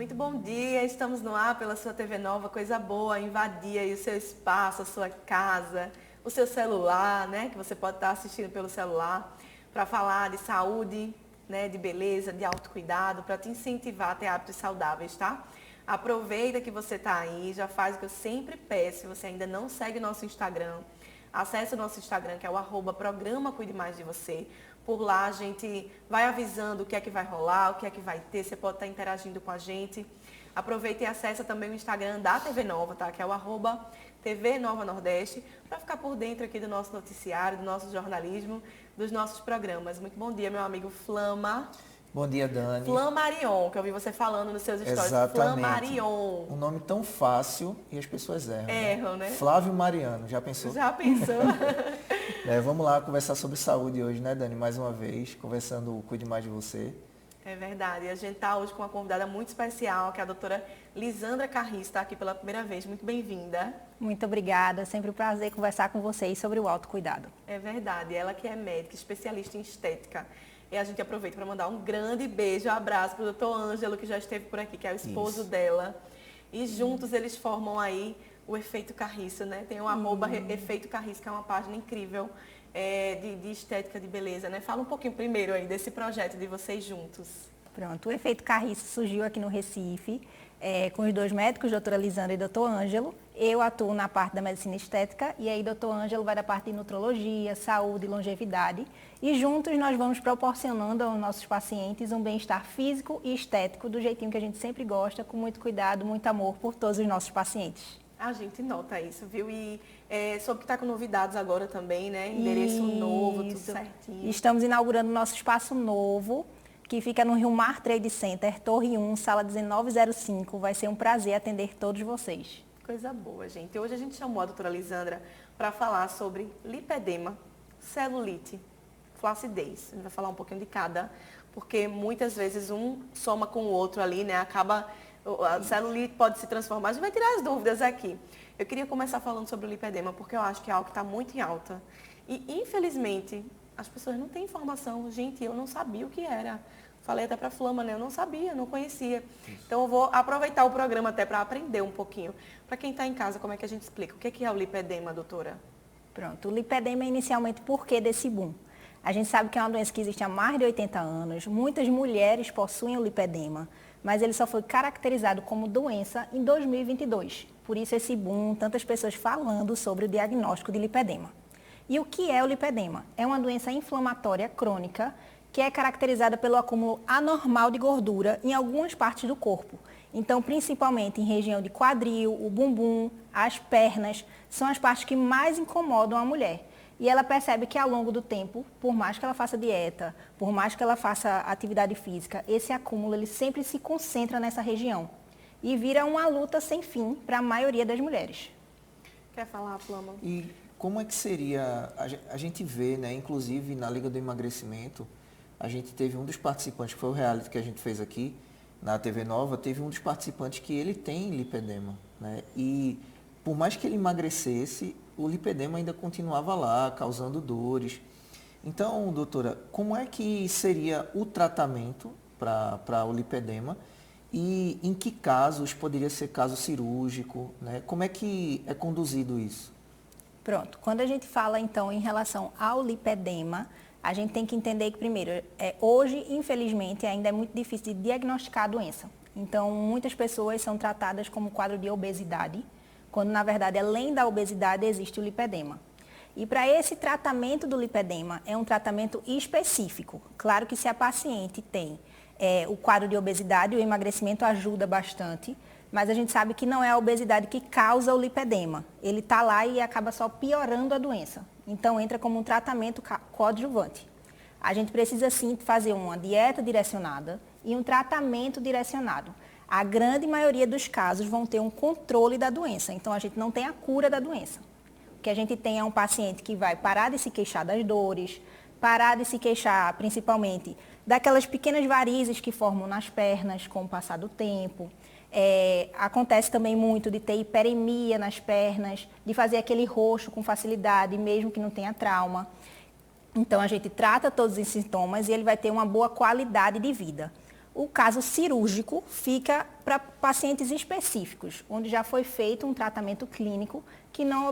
Muito bom dia, estamos no ar pela sua TV Nova, coisa boa, invadir aí o seu espaço, a sua casa, o seu celular, né, que você pode estar assistindo pelo celular, para falar de saúde, né, de beleza, de autocuidado, para te incentivar a ter hábitos saudáveis, tá? Aproveita que você está aí, já faz o que eu sempre peço, se você ainda não segue o nosso Instagram, acesse o nosso Instagram, que é o @programa Cuide Mais de Você. Por lá a gente vai avisando o que é que vai rolar, o que é que vai ter, você pode estar interagindo com a gente. Aproveita e acessa também o Instagram da TV Nova, tá? Que é o @TV Nova Nordeste, para ficar por dentro aqui do nosso noticiário, do nosso jornalismo, dos nossos programas. Muito bom dia, meu amigo Flama. Bom dia, Dani. Flamarion, que eu ouvi você falando nos seus stories. Exatamente. Flamarion. Um nome tão fácil e as pessoas erram. Erram, né? Flávio Mariano, já pensou? Já pensou? Vamos lá conversar sobre saúde hoje, né, Dani? Mais uma vez, conversando o Cuide Mais de Você. É verdade. E a gente está hoje com uma convidada muito especial, que é a doutora Lisandra Carris, está aqui pela primeira vez. Muito bem-vinda. Muito obrigada. Sempre um prazer conversar com vocês sobre o autocuidado. É verdade. Ela que é médica, especialista em estética. E a gente aproveita para mandar um grande beijo, um abraço para o doutor Ângelo, que já esteve por aqui, que é o esposo dela. E juntos eles formam aí o Efeito Carriço, né? Tem o @Efeito Carriço, que é uma página incrível de estética, de beleza, né? Fala um pouquinho primeiro aí desse projeto de vocês juntos. Pronto, o Efeito Carriço surgiu aqui no Recife, com os dois médicos, doutora Lisandra e doutor Ângelo. Eu atuo na parte da medicina estética e aí doutor Ângelo vai da parte de nutrologia, saúde e longevidade. E juntos nós vamos proporcionando aos nossos pacientes um bem-estar físico e estético do jeitinho que a gente sempre gosta, com muito cuidado, muito amor por todos os nossos pacientes. A gente nota isso, viu? E soube que está com novidades agora também, né? Endereço novo, tudo certinho. Estamos inaugurando nosso espaço novo, que fica no Rio Mar Trade Center, Torre 1, sala 1905. Vai ser um prazer atender todos vocês. Coisa boa, gente. Hoje a gente chamou a doutora Lisandra para falar sobre lipedema, celulite, flacidez. A gente vai falar um pouquinho de cada, porque muitas vezes um soma com o outro ali, né? A celulite pode se transformar. A gente vai tirar as dúvidas aqui. Eu queria começar falando sobre o lipedema, porque eu acho que é algo que está muito em alta. E, infelizmente, as pessoas não têm informação. Gente, eu não sabia o que era. Falei até para a Flama, né? Eu não sabia, não conhecia. Então, eu vou aproveitar o programa até para aprender um pouquinho. Para quem está em casa, como é que a gente explica? O que é o lipedema, doutora? Pronto, o lipedema é inicialmente por que desse boom? A gente sabe que é uma doença que existe há mais de 80 anos. Muitas mulheres possuem o lipedema, mas ele só foi caracterizado como doença em 2022. Por isso esse boom, tantas pessoas falando sobre o diagnóstico de lipedema. E o que é o lipedema? É uma doença inflamatória crônica que é caracterizada pelo acúmulo anormal de gordura em algumas partes do corpo. Então, principalmente em região de quadril, o bumbum, as pernas, são as partes que mais incomodam a mulher. E ela percebe que ao longo do tempo, por mais que ela faça dieta, por mais que ela faça atividade física, esse acúmulo ele sempre se concentra nessa região. E vira uma luta sem fim para a maioria das mulheres. Quer falar, Flama? E como é que seria, a gente vê, né, inclusive na Liga do Emagrecimento, a gente teve um dos participantes, que foi o reality que a gente fez aqui na TV Nova, teve um dos participantes que ele tem lipedema, né? E por mais que ele emagrecesse, o lipedema ainda continuava lá, causando dores. Então, doutora, como é que seria o tratamento para o lipedema e em que casos poderia ser caso cirúrgico, né? Como é que é conduzido isso? Pronto, quando a gente fala então em relação ao lipedema, a gente tem que entender que primeiro, hoje, infelizmente, ainda é muito difícil de diagnosticar a doença. Então, muitas pessoas são tratadas como quadro de obesidade, quando na verdade, além da obesidade, existe o lipedema. E para esse tratamento do lipedema, é um tratamento específico. Claro que se a paciente tem o quadro de obesidade, o emagrecimento ajuda bastante, mas a gente sabe que não é a obesidade que causa o lipedema. Ele está lá e acaba só piorando a doença. Então, entra como um tratamento coadjuvante. A gente precisa, sim, fazer uma dieta direcionada e um tratamento direcionado. A grande maioria dos casos vão ter um controle da doença. Então, a gente não tem a cura da doença. O que a gente tem é um paciente que vai parar de se queixar das dores, parar de se queixar, principalmente, daquelas pequenas varizes que formam nas pernas com o passar do tempo. Acontece também muito de ter hiperemia nas pernas, de fazer aquele roxo com facilidade, mesmo que não tenha trauma. Então, a gente trata todos os sintomas e ele vai ter uma boa qualidade de vida. O caso cirúrgico fica para pacientes específicos, onde já foi feito um tratamento clínico que não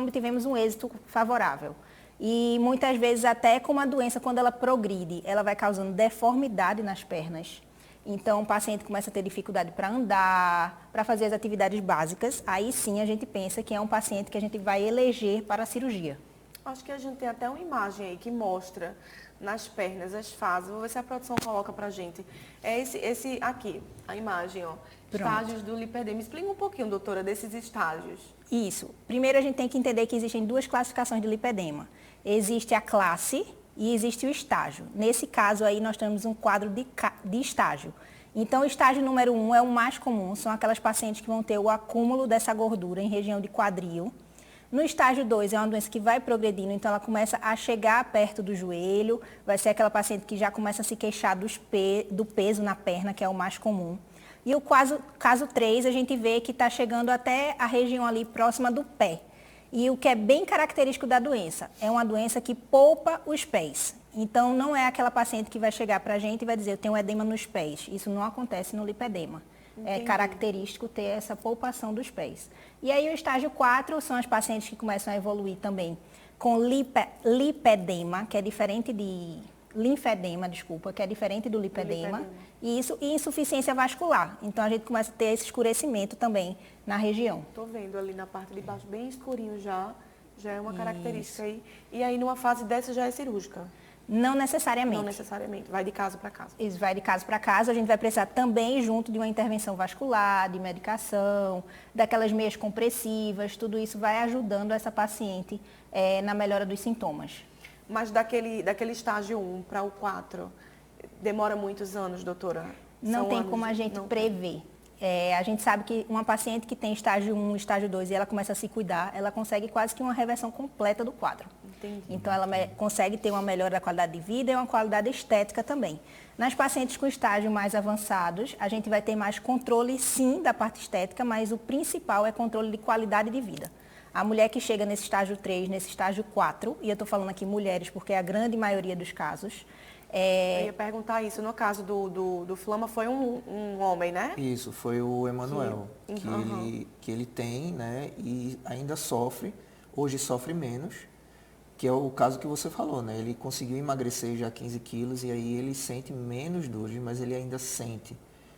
obtivemos um êxito favorável. E muitas vezes até com uma doença, quando ela progride, ela vai causando deformidade nas pernas. Então o paciente começa a ter dificuldade para andar, para fazer as atividades básicas. Aí sim a gente pensa que é um paciente que a gente vai eleger para a cirurgia. Acho que a gente tem até uma imagem aí que mostra nas pernas as fases. Vou ver se a produção coloca pra gente. É esse aqui, a imagem, ó. Pronto. Estágios do lipedema. Explica um pouquinho, doutora, desses estágios. Isso. Primeiro a gente tem que entender que existem duas classificações de lipedema. Existe a classe e existe o estágio. Nesse caso aí nós temos um quadro de estágio. Então o estágio número 1 é o mais comum, são aquelas pacientes que vão ter o acúmulo dessa gordura em região de quadril. No estágio 2 é uma doença que vai progredindo, então ela começa a chegar perto do joelho, vai ser aquela paciente que já começa a se queixar do peso na perna, que é o mais comum. E o caso 3 a gente vê que está chegando até a região ali próxima do pé. E o que é bem característico da doença, é uma doença que poupa os pés. Então não é aquela paciente que vai chegar para a gente e vai dizer, eu tenho edema nos pés. Isso não acontece no lipedema. Entendi. É característico ter essa poupação dos pés. E aí o estágio 4 são as pacientes que começam a evoluir também com lipedema, que é diferente de linfedema, desculpa, que é diferente do lipedema. E insuficiência vascular. Então a gente começa a ter esse escurecimento também na região. Tô vendo ali na parte de baixo, bem escurinho já é uma característica aí. E aí numa fase dessa já é cirúrgica? Não necessariamente. Não necessariamente, vai de caso para caso. Isso vai de caso para caso, a gente vai precisar também junto de uma intervenção vascular, de medicação, daquelas meias compressivas, tudo isso vai ajudando essa paciente na melhora dos sintomas. Mas daquele estágio 1 para o 4, demora muitos anos, doutora? Não tem como a gente prever. A gente sabe que uma paciente que tem estágio 1, estágio 2 e ela começa a se cuidar, ela consegue quase que uma reversão completa do quadro. Entendi. Então ela consegue ter uma melhora da qualidade de vida e uma qualidade estética também. Nas pacientes com estágio mais avançados, a gente vai ter mais controle sim da parte estética, mas o principal é controle de qualidade de vida. A mulher que chega nesse estágio 3, nesse estágio 4, e eu estou falando aqui mulheres porque é a grande maioria dos casos. Eu ia perguntar isso, no caso do Flama foi um homem, né? Isso, foi o Emanuel, que ele tem, né, e ainda sofre, hoje sofre menos, que é o caso que você falou, né? Ele conseguiu emagrecer já 15 quilos e aí ele sente menos dores, mas ele ainda sente,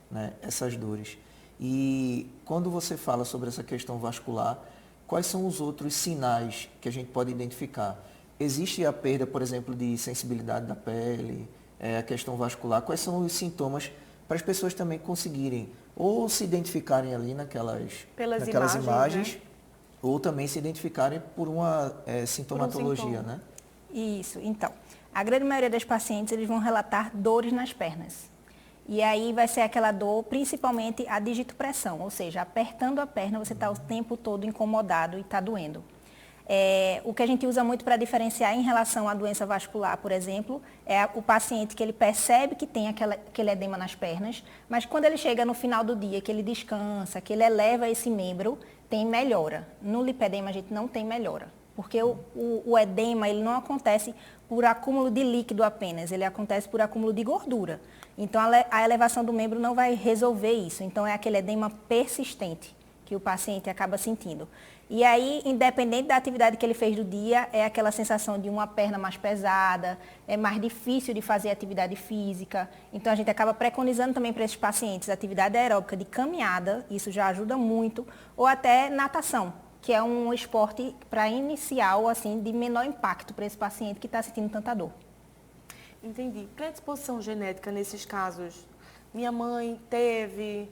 né, essas dores. E quando você fala sobre essa questão vascular, quais são os outros sinais que a gente pode identificar? Existe a perda, por exemplo, de sensibilidade da pele, a questão vascular. Quais são os sintomas para as pessoas também conseguirem ou se identificarem ali naquelas imagens, né? Ou também se identificarem por uma sintomatologia, né? Isso. Então, a grande maioria das pacientes, eles vão relatar dores nas pernas. E aí vai ser aquela dor, principalmente a digitopressão, ou seja, apertando a perna, você está o tempo todo incomodado e está doendo. O que a gente usa muito para diferenciar em relação à doença vascular, por exemplo, é o paciente que ele percebe que tem aquele edema nas pernas, mas quando ele chega no final do dia, que ele descansa, que ele eleva esse membro, tem melhora. No lipedema a gente não tem melhora, porque o edema ele não acontece por acúmulo de líquido apenas, ele acontece por acúmulo de gordura. Então a elevação do membro não vai resolver isso, então é aquele edema persistente que o paciente acaba sentindo. E aí, independente da atividade que ele fez do dia, é aquela sensação de uma perna mais pesada, é mais difícil de fazer atividade física. Então, a gente acaba preconizando também para esses pacientes atividade aeróbica de caminhada, isso já ajuda muito, ou até natação, que é um esporte para inicial, assim, de menor impacto para esse paciente que está sentindo tanta dor. Entendi. Predisposição genética nesses casos? Minha mãe teve,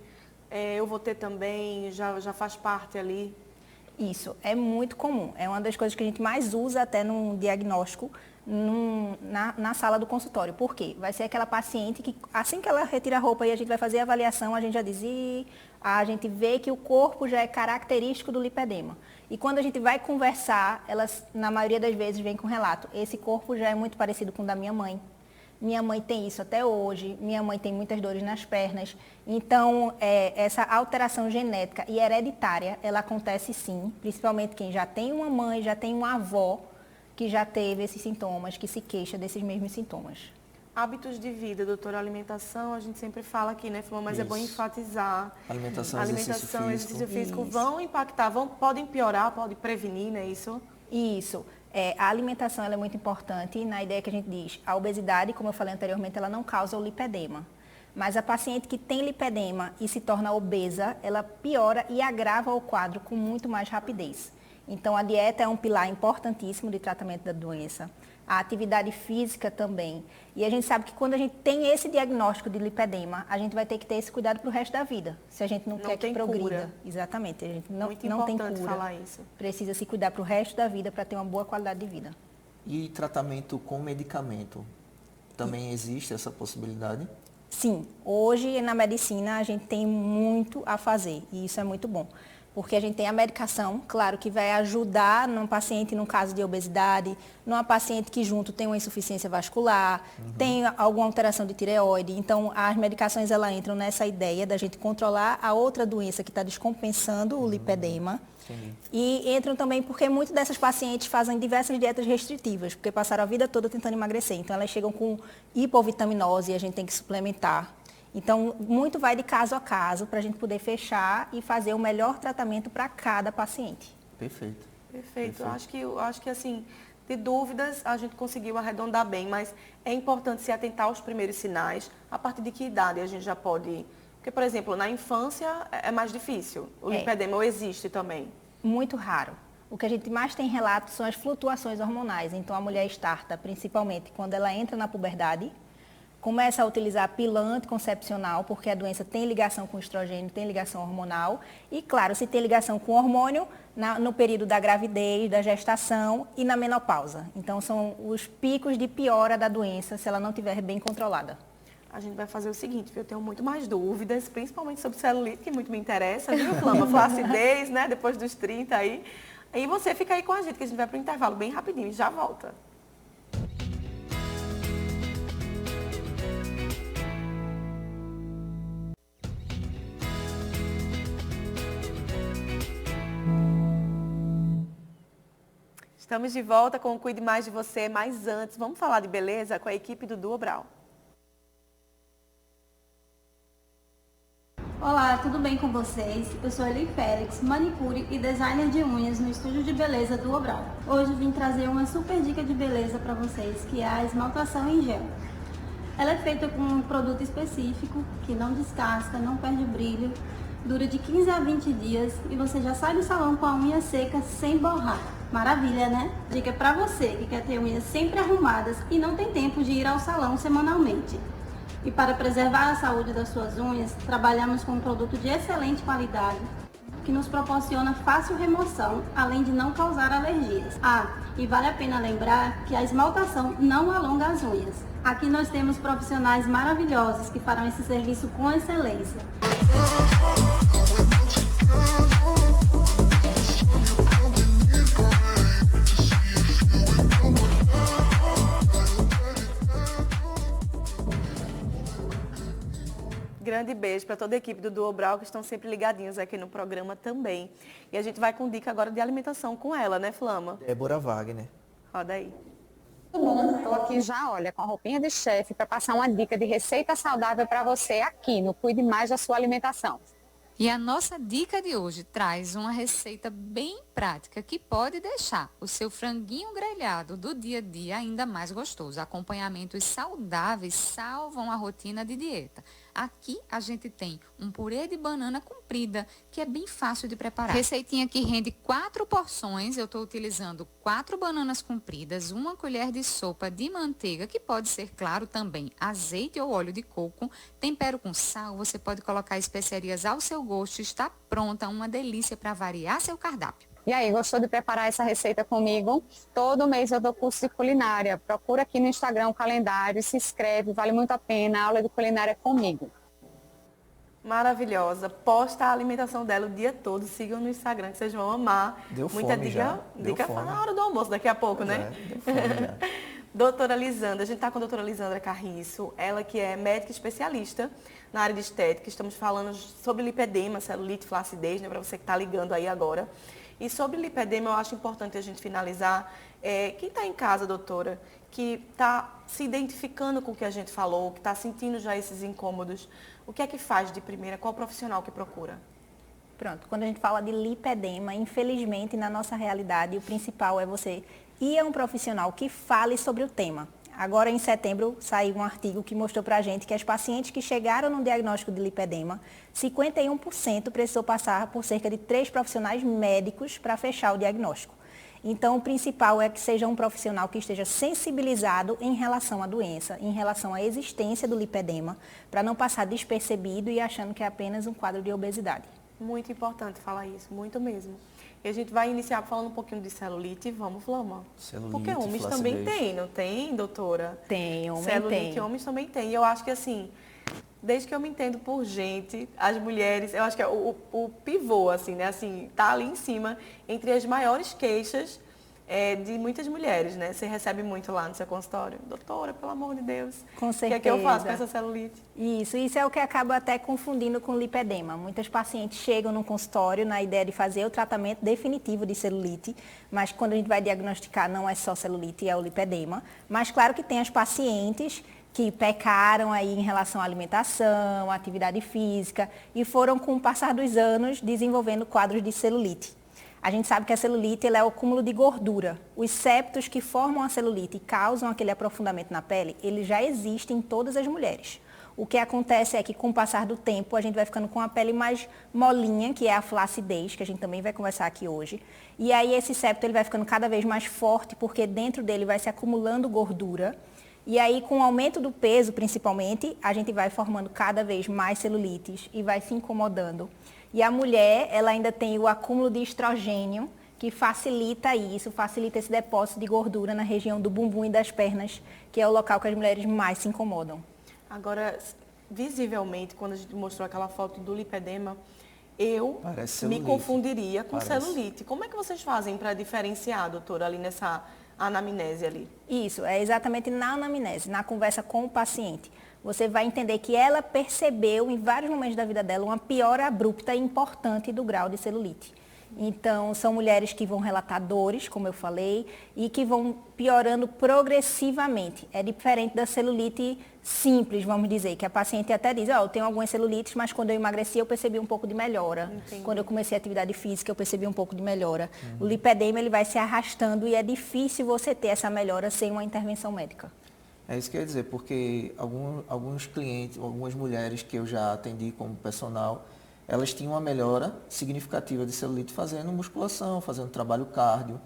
eu vou ter também, já faz parte ali? Isso, é muito comum. É uma das coisas que a gente mais usa até no diagnóstico na sala do consultório. Por quê? Vai ser aquela paciente que, assim que ela retira a roupa e a gente vai fazer a avaliação, a gente já diz, a gente vê que o corpo já é característico do lipedema. E quando a gente vai conversar, elas, na maioria das vezes, vêm com relato. Esse corpo já é muito parecido com o da minha mãe. Minha mãe tem isso até hoje, minha mãe tem muitas dores nas pernas. Então, essa alteração genética e hereditária, ela acontece sim, principalmente quem já tem uma mãe, já tem uma avó que já teve esses sintomas, que se queixa desses mesmos sintomas. Hábitos de vida, doutora, alimentação, a gente sempre fala aqui, né, Flor, mas é bom Isso. enfatizar. Alimentação, exercício físico Isso. vão impactar, podem piorar, podem prevenir, né, isso? Isso. A alimentação ela é muito importante na ideia que a gente diz. A obesidade, como eu falei anteriormente, ela não causa o lipedema. Mas a paciente que tem lipedema e se torna obesa, ela piora e agrava o quadro com muito mais rapidez. Então, a dieta é um pilar importantíssimo de tratamento da doença. A atividade física também. E a gente sabe que quando a gente tem esse diagnóstico de lipedema, a gente vai ter que ter esse cuidado para o resto da vida. Se a gente não quer que progrida. Cura. Exatamente. A gente não tem importante cura. falar isso. Precisa se cuidar para o resto da vida para ter uma boa qualidade de vida. E tratamento com medicamento? Também existe essa possibilidade? Sim, hoje na medicina a gente tem muito a fazer e isso é muito bom. Porque a gente tem a medicação, claro, que vai ajudar num paciente no caso de obesidade, numa paciente que junto tem uma insuficiência vascular, tem alguma alteração de tireoide. Então, as medicações elas entram nessa ideia da gente controlar a outra doença que está descompensando o lipedema. Entendi. E entram também porque muitas dessas pacientes fazem diversas dietas restritivas, porque passaram a vida toda tentando emagrecer. Então, elas chegam com hipovitaminose e a gente tem que suplementar. Então, muito vai de caso a caso para a gente poder fechar e fazer o melhor tratamento para cada paciente. Perfeito. Perfeito. Eu acho que assim, de dúvidas a gente conseguiu arredondar bem, mas é importante se atentar aos primeiros sinais. A partir de que idade a gente já pode... Porque, por exemplo, na infância é mais difícil. O lipedema existe também. Muito raro. O que a gente mais tem relato são as flutuações hormonais. Então, a mulher starta, principalmente quando ela entra na puberdade, começa a utilizar pílula anticoncepcional, porque a doença tem ligação com estrogênio, tem ligação hormonal. E, claro, se tem ligação com hormônio, no período da gravidez, da gestação e na menopausa. Então, são os picos de piora da doença se ela não estiver bem controlada. A gente vai fazer o seguinte, eu tenho muito mais dúvidas, principalmente sobre celulite, que muito me interessa, viu, Flama? Flacidez, né, depois dos 30 aí. E você fica aí com a gente, que a gente vai para o intervalo bem rapidinho e já volta. Estamos de volta com o Cuide Mais de Você, mas antes, vamos falar de beleza com a equipe do Duo Brau. Olá, tudo bem com vocês? Eu sou Eli Félix, manicure e designer de unhas no estúdio de beleza Duo Brau. Hoje vim trazer uma super dica de beleza para vocês, que é a esmaltação em gel. Ela é feita com um produto específico, que não descasca, não perde brilho, dura de 15 a 20 dias e você já sai do salão com a unha seca sem borrar. Maravilha, né? Dica para você que quer ter unhas sempre arrumadas e não tem tempo de ir ao salão semanalmente. E para preservar a saúde das suas unhas, trabalhamos com um produto de excelente qualidade, que nos proporciona fácil remoção, além de não causar alergias. E vale a pena lembrar que a esmaltação não alonga as unhas. Aqui nós temos profissionais maravilhosos que farão esse serviço com excelência. Grande beijo para toda a equipe do Duo Brau, que estão sempre ligadinhos aqui no programa também. E a gente vai com dica agora de alimentação com ela, né, Flama? Débora Wagner. Roda aí. Tudo bom? Estou aqui já, olha, com a roupinha de chefe para passar uma dica de receita saudável para você aqui no Cuide Mais da Sua Alimentação. E a nossa dica de hoje traz uma receita bem prática que pode deixar o seu franguinho grelhado do dia a dia ainda mais gostoso. Acompanhamentos saudáveis salvam a rotina de dieta. Aqui a gente tem um purê de banana comprida, que é bem fácil de preparar. Receitinha que rende 4 porções. Eu estou utilizando 4 bananas compridas, 1 colher de sopa de manteiga, que pode ser, claro, também azeite ou óleo de coco. Tempero com sal, você pode colocar especiarias ao seu gosto. Está pronta, uma delícia para variar seu cardápio. E aí, gostou de preparar essa receita comigo? Todo mês eu dou curso de culinária. Procura aqui no Instagram o calendário, se inscreve, vale muito a pena. A aula de culinária comigo. Maravilhosa. Posta a alimentação dela o dia todo. Sigam no Instagram que vocês vão amar. Deu Muita fome já. dica Deu fome. na hora do almoço, daqui a pouco, né? Deu fome já. Doutora Lisandra, a gente está com a doutora Lisandra Carriço, ela que é médica especialista na área de estética. Estamos falando sobre lipedema, celulite, flacidez, né? Para você que está ligando aí agora. E sobre lipedema, eu acho importante a gente finalizar. Quem está em casa, doutora, que está se identificando com o que a gente falou, que está sentindo já esses incômodos, o que é que faz de primeira? Qual profissional que procura? Pronto, quando a gente fala de lipedema, infelizmente, na nossa realidade, o principal é você ir a um profissional que fale sobre o tema. Agora, em setembro, saiu um artigo que mostrou para a gente que as pacientes que chegaram no diagnóstico de lipedema, 51% precisou passar por cerca de 3 profissionais médicos para fechar o diagnóstico. Então, o principal é que seja um profissional que esteja sensibilizado em relação à doença, em relação à existência do lipedema, para não passar despercebido e achando que é apenas um quadro de obesidade. Muito importante falar isso, muito mesmo. E a gente vai iniciar falando um pouquinho de celulite. Vamos, Flama. Celulite, porque homens também têm, não tem, doutora? Tem, homem celulite, tem. Homens também têm. E eu acho que assim, desde que eu me entendo por gente, as mulheres, eu acho que é o pivô, assim, né? Assim, tá ali em cima, entre as maiores queixas de muitas mulheres, né? Você recebe muito lá no seu consultório. Doutora, pelo amor de Deus. Com certeza. O que é que eu faço com essa celulite? Isso é o que acaba até confundindo com lipedema. Muitas pacientes chegam no consultório na ideia de fazer o tratamento definitivo de celulite, mas quando a gente vai diagnosticar não é só celulite, é o lipedema. Mas claro que tem as pacientes que pecaram aí em relação à alimentação, à atividade física e foram, com o passar dos anos, desenvolvendo quadros de celulite. A gente sabe que a celulite é o acúmulo de gordura. Os septos que formam a celulite e causam aquele aprofundamento na pele, eles já existem em todas as mulheres. O que acontece é que, com o passar do tempo, a gente vai ficando com a pele mais molinha, que é a flacidez, que a gente também vai conversar aqui hoje. E aí esse septo ele vai ficando cada vez mais forte, porque dentro dele vai se acumulando gordura. E aí, com o aumento do peso, principalmente, a gente vai formando cada vez mais celulites e vai se incomodando. E a mulher, ela ainda tem o acúmulo de estrogênio, que facilita isso, facilita esse depósito de gordura na região do bumbum e das pernas, que é o local que as mulheres mais se incomodam. Agora, visivelmente, quando a gente mostrou aquela foto do lipedema, eu me confundiria com celulite. Como é que vocês fazem para diferenciar, doutora, ali nessa anamnese ali? Isso, é exatamente na anamnese, na conversa com o paciente. Você vai entender que ela percebeu em vários momentos da vida dela uma piora abrupta e importante do grau de celulite. Então, são mulheres que vão relatar dores, como eu falei, e que vão piorando progressivamente. É diferente da celulite simples, vamos dizer, que a paciente até diz, eu tenho algumas celulites, mas quando eu emagreci eu percebi um pouco de melhora. Entendi. Quando eu comecei a atividade física eu percebi um pouco de melhora. O lipedema ele vai se arrastando e é difícil você ter essa melhora sem uma intervenção médica. É isso que eu ia dizer, porque alguns clientes, algumas mulheres que eu já atendi como personal, elas tinham uma melhora significativa de celulite fazendo musculação, fazendo trabalho cardio.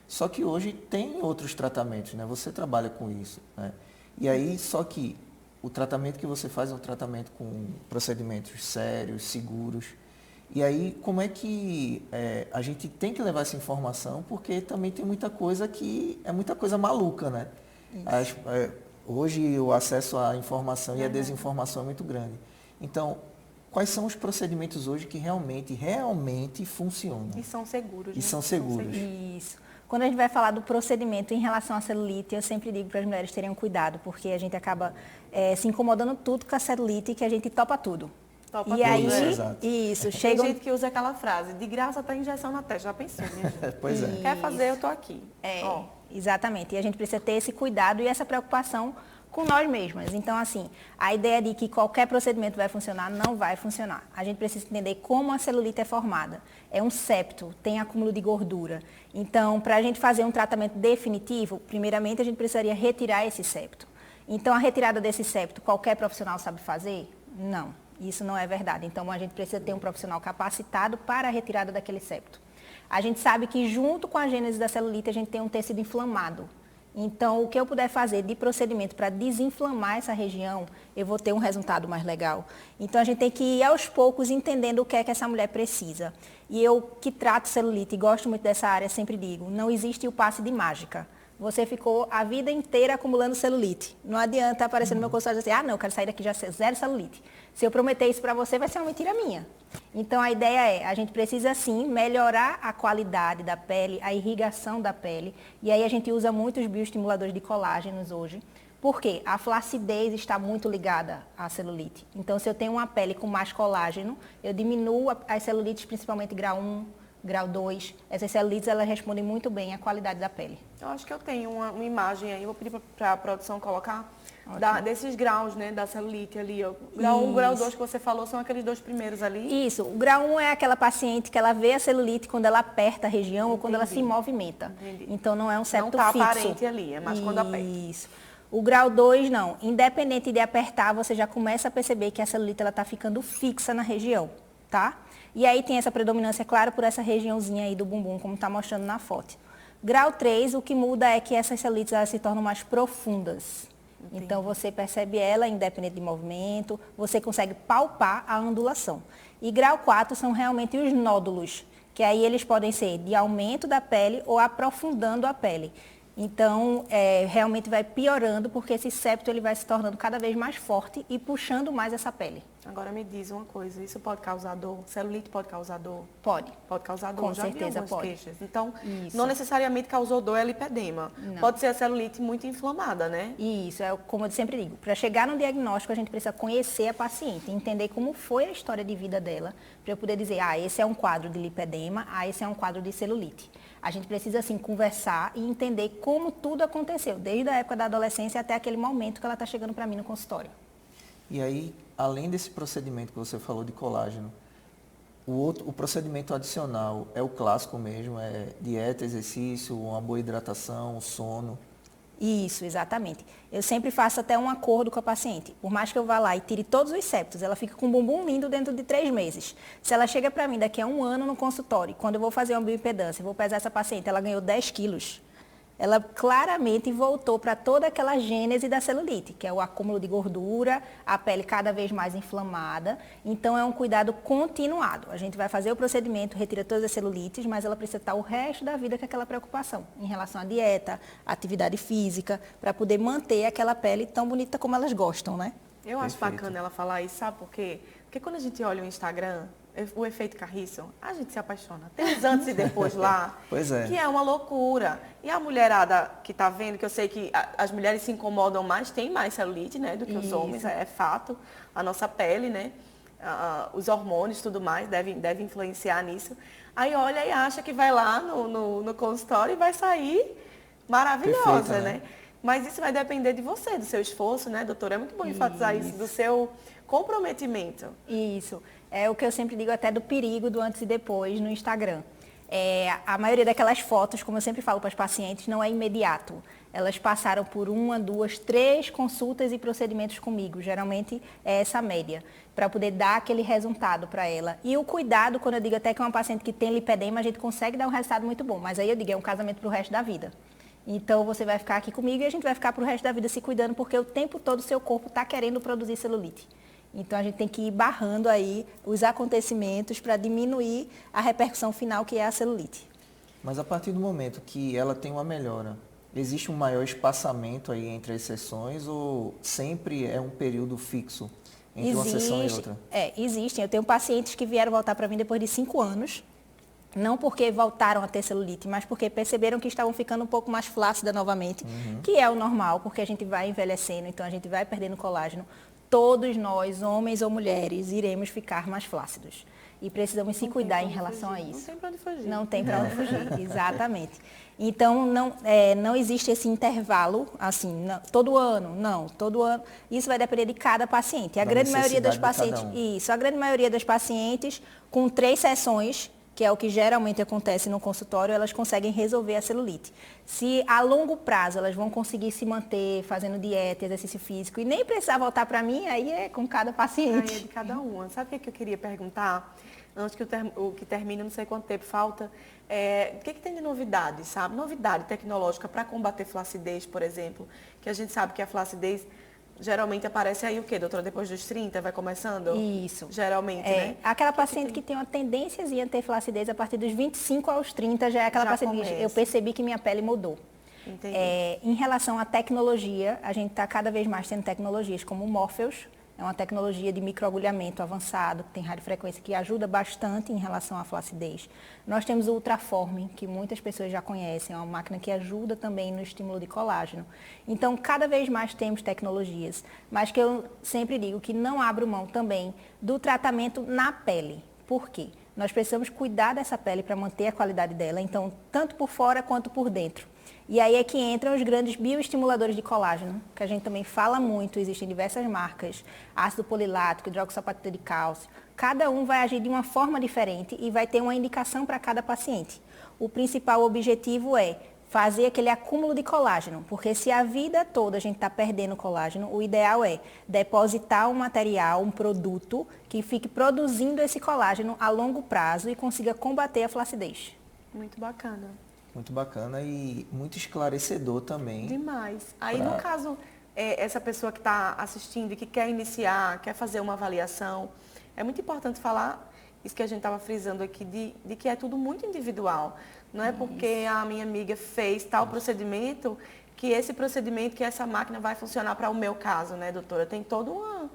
Só que hoje tem outros tratamentos, né? Você trabalha com isso, né? E aí, só que o tratamento que você faz é um tratamento com procedimentos sérios, seguros. E aí, como é que a gente tem que levar essa informação? Porque também tem muita coisa que é muita coisa maluca, né? Hoje o acesso à informação e à desinformação é muito grande. Então, quais são os procedimentos hoje que realmente funcionam? E são seguros. E são seguros. Isso. Quando a gente vai falar do procedimento em relação à celulite, eu sempre digo para as mulheres terem cuidado, porque a gente acaba se incomodando tudo com a celulite, que a gente topa tudo. Topa e aí, exato. isso, Tem chega gente que usa aquela frase, de graça tá injeção na testa, já pensou, minha gente? Pois é. Quer fazer, eu tô aqui. Exatamente. E a gente precisa ter esse cuidado e essa preocupação com nós mesmas. Então, assim, a ideia de que qualquer procedimento vai funcionar, não vai funcionar. A gente precisa entender como a celulite é formada. É um septo, tem acúmulo de gordura. Então, para a gente fazer um tratamento definitivo, primeiramente a gente precisaria retirar esse septo. Então, a retirada desse septo, qualquer profissional sabe fazer? Não, isso não é verdade. Então, a gente precisa ter um profissional capacitado para a retirada daquele septo. A gente sabe que junto com a gênese da celulite, a gente tem um tecido inflamado. Então, o que eu puder fazer de procedimento para desinflamar essa região, eu vou ter um resultado mais legal. Então, a gente tem que ir aos poucos entendendo o que é que essa mulher precisa. E eu, que trato celulite e gosto muito dessa área, sempre digo, não existe o passe de mágica. Você ficou a vida inteira acumulando celulite. Não adianta aparecer no meu consultório e dizer, não, eu quero sair daqui já zero celulite. Se eu prometer isso para você, vai ser uma mentira minha. Então, a ideia é, a gente precisa, sim, melhorar a qualidade da pele, a irrigação da pele. E aí a gente usa muitos bioestimuladores de colágenos hoje. Por quê? A flacidez está muito ligada à celulite. Então, se eu tenho uma pele com mais colágeno, eu diminuo as celulites, principalmente grau 1, grau 2. Essas celulites, elas respondem muito bem à qualidade da pele. Eu acho que eu tenho uma imagem aí, vou pedir para a produção colocar, desses graus, né, da celulite ali. Ó. Grau 1, grau 2 que você falou, são aqueles 2 primeiros ali? Isso. O grau 1 é aquela paciente que ela vê a celulite quando ela aperta a região ou quando ela se movimenta. Entendi. Então, não é um septo Não está fixo. aparente ali, é mais quando aperta. Isso. O grau 2, não. Independente de apertar, você já começa a perceber que a celulite está ficando fixa na região, tá? E aí tem essa predominância, claro, por essa regiãozinha aí do bumbum, como está mostrando na foto. Grau 3, o que muda é que essas celulites elas se tornam mais profundas. Entendi. Então, você percebe ela independente de movimento, você consegue palpar a ondulação. E grau 4 são realmente os nódulos, que aí eles podem ser de aumento da pele ou aprofundando a pele. Então, realmente vai piorando, porque esse septo ele vai se tornando cada vez mais forte e puxando mais essa pele. Agora me diz uma coisa, isso pode causar dor? Celulite pode causar dor? Pode. Pode causar dor, Com já certeza vi algumas pode. queixas. Então, Isso. não necessariamente causou dor, é lipedema. Não. Pode ser a celulite muito inflamada, né? Isso, é como eu sempre digo, para chegar no diagnóstico a gente precisa conhecer a paciente, entender como foi a história de vida dela, para eu poder dizer, esse é um quadro de lipedema, esse é um quadro de celulite. A gente precisa, assim, conversar e entender como tudo aconteceu, desde a época da adolescência até aquele momento que ela está chegando para mim no consultório. E aí, além desse procedimento que você falou de colágeno, o procedimento adicional é o clássico mesmo, é dieta, exercício, uma boa hidratação, sono. Isso, exatamente. Eu sempre faço até um acordo com a paciente. Por mais que eu vá lá e tire todos os septos, ela fica com um bumbum lindo dentro de 3 meses. Se ela chega para mim daqui a 1 ano no consultório, quando eu vou fazer uma bioimpedância, eu vou pesar essa paciente, ela ganhou 10 quilos. Ela claramente voltou para toda aquela gênese da celulite, que é o acúmulo de gordura, a pele cada vez mais inflamada. Então, é um cuidado continuado. A gente vai fazer o procedimento, retira todas as celulites, mas ela precisa estar o resto da vida com aquela preocupação em relação à dieta, atividade física, para poder manter aquela pele tão bonita como elas gostam, né? Eu acho Perfeito. bacana ela falar isso, sabe por quê? Porque quando a gente olha o Instagram, o efeito Carrisson, a gente se apaixona. Tem os antes e depois lá, Pois é. que é uma loucura. E a mulherada que está vendo, que eu sei que as mulheres se incomodam mais, tem mais celulite, né, do que os Isso. homens, é fato. A nossa pele, né, os hormônios e tudo mais deve influenciar nisso. Aí olha e acha que vai lá no consultório e vai sair maravilhosa, Perfeita, né? né? Mas isso vai depender de você, do seu esforço, né, doutora? É muito bom enfatizar isso, do seu comprometimento. Isso. É o que eu sempre digo até do perigo do antes e depois no Instagram. A maioria daquelas fotos, como eu sempre falo para as pacientes, não é imediato. Elas passaram por 1, 2, 3 consultas e procedimentos comigo. Geralmente é essa média, para poder dar aquele resultado para ela. E o cuidado, quando eu digo até que é uma paciente que tem lipedema, a gente consegue dar um resultado muito bom. Mas aí eu digo, é um casamento para o resto da vida. Então, você vai ficar aqui comigo e a gente vai ficar para o resto da vida se cuidando, porque o tempo todo o seu corpo está querendo produzir celulite. Então, a gente tem que ir barrando aí os acontecimentos para diminuir a repercussão final, que é a celulite. Mas a partir do momento que ela tem uma melhora, existe um maior espaçamento aí entre as sessões ou sempre é um período fixo entre uma sessão e outra? Existem. Eu tenho pacientes que vieram voltar para mim depois de 5 anos. Não porque voltaram a ter celulite, mas porque perceberam que estavam ficando um pouco mais flácida novamente, que é o normal, porque a gente vai envelhecendo, então a gente vai perdendo colágeno. Todos nós, homens ou mulheres, iremos ficar mais flácidos. E precisamos se cuidar em relação a isso. Não tem para onde fugir. Não tem para onde fugir, exatamente. Então, não existe esse intervalo, assim, todo ano. Isso vai depender de cada paciente. A grande maioria das pacientes, a grande maioria das pacientes, com 3 sessões, que é o que geralmente acontece no consultório, elas conseguem resolver a celulite. Se a longo prazo elas vão conseguir se manter fazendo dieta, exercício físico e nem precisar voltar para mim, aí é com cada paciente. Aí é de cada uma. Sabe o que eu queria perguntar? Antes que o que termine, não sei quanto tempo falta. O que tem de novidade, sabe? Novidade tecnológica para combater flacidez, por exemplo. Que a gente sabe que a flacidez geralmente aparece aí o quê, doutora? Depois dos 30, vai começando? Isso. Geralmente, né? Aquela paciente que tem uma tendênciazinha a ter flacidez a partir dos 25 aos 30, já é aquela paciente que eu percebi que minha pele mudou. Entendi. Em relação à tecnologia, a gente está cada vez mais tendo tecnologias como o Morpheus. É uma tecnologia de microagulhamento avançado, que tem radiofrequência, que ajuda bastante em relação à flacidez. Nós temos o Ultraform, que muitas pessoas já conhecem, é uma máquina que ajuda também no estímulo de colágeno. Então, cada vez mais temos tecnologias, mas que eu sempre digo que não abro mão também do tratamento na pele. Por quê? Nós precisamos cuidar dessa pele para manter a qualidade dela, então, tanto por fora quanto por dentro. E aí é que entram os grandes bioestimuladores de colágeno, que a gente também fala muito, existem diversas marcas, ácido polilático, hidroxapatita de cálcio. Cada um vai agir de uma forma diferente e vai ter uma indicação para cada paciente. O principal objetivo é fazer aquele acúmulo de colágeno, porque se a vida toda a gente está perdendo colágeno, o ideal é depositar um material, um produto que fique produzindo esse colágeno a longo prazo e consiga combater a flacidez. Muito bacana. Muito bacana e muito esclarecedor também. Demais. Aí, no caso, essa pessoa que está assistindo e que quer iniciar, quer fazer uma avaliação, é muito importante falar isso que a gente estava frisando aqui, de que é tudo muito individual. Não é porque a minha amiga fez tal procedimento que esse procedimento, que essa máquina vai funcionar para o meu caso, né, doutora? Tem toda uma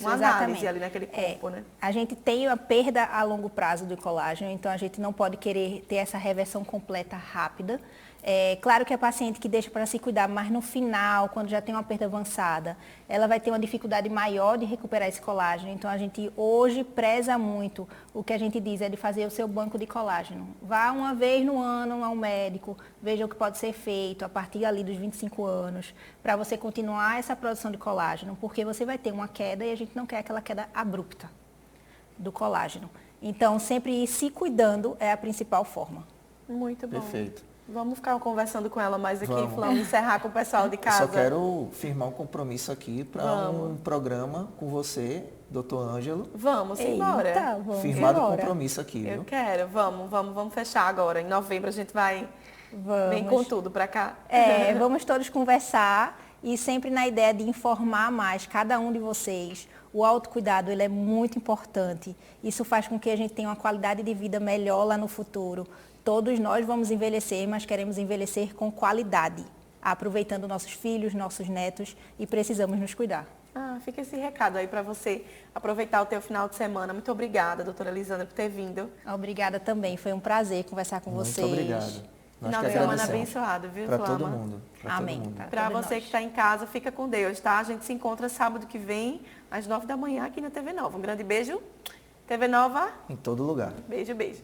análise ali naquele corpo, né? A gente tem a perda a longo prazo do colágeno, então a gente não pode querer ter essa reversão completa rápida. É claro que a paciente que deixa para se cuidar, mas no final, quando já tem uma perda avançada, ela vai ter uma dificuldade maior de recuperar esse colágeno. Então a gente hoje preza muito, o que a gente diz é de fazer o seu banco de colágeno. Vá uma vez no ano a um médico, veja o que pode ser feito a partir ali dos 25 anos, para você continuar essa produção de colágeno, porque você vai ter uma queda e a gente não quer aquela queda abrupta do colágeno. Então sempre ir se cuidando é a principal forma. Muito bom. Perfeito. Vamos ficar conversando com ela mais aqui, Vamos. Flávio, encerrar com o pessoal de casa. Eu só quero firmar um compromisso aqui para um programa com você, doutor Ângelo. Vamos embora. Eita, vamos Firmado embora. compromisso aqui, Eu viu? quero, vamos fechar agora. Em novembro a gente vai vem com tudo para cá. Vamos todos conversar e sempre na ideia de informar mais cada um de vocês. O autocuidado, ele é muito importante. Isso faz com que a gente tenha uma qualidade de vida melhor lá no futuro. Todos nós vamos envelhecer, mas queremos envelhecer com qualidade, aproveitando nossos filhos, nossos netos e precisamos nos cuidar. Fica esse recado aí para você aproveitar o teu final de semana. Muito obrigada, doutora Lisandra, por ter vindo. Obrigada também, foi um prazer conversar com vocês. Muito obrigado. Nós Final que de semana agradecemos. abençoado, viu, Para Flama? todo mundo. Pra Amém. Todo mundo. Para todos você nós. que está em casa, fica com Deus, tá? A gente se encontra sábado que vem, às 9 da manhã, aqui na TV Nova. Um grande beijo. TV Nova. Em todo lugar. Beijo, beijo.